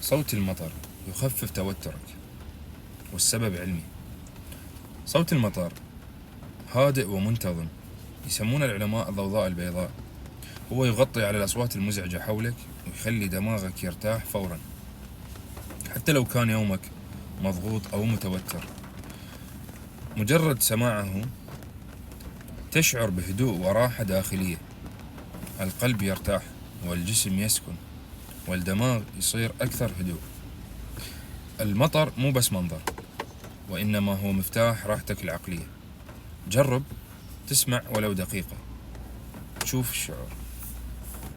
صوت المطر يخفف توترك، والسبب علمي. صوت المطر هادئ ومنتظم، يسمونه العلماء الضوضاء البيضاء. هو يغطي على الأصوات المزعجة حولك ويخلي دماغك يرتاح فورا، حتى لو كان يومك مضغوط أو متوتر. مجرد سماعه تشعر بهدوء وراحة داخلية، القلب يرتاح والجسم يسكن والدماغ يصير أكثر هدوء. المطر مو بس منظر، وإنما هو مفتاح راحتك العقلية. جرب تسمع ولو دقيقة، تشوف الشعور.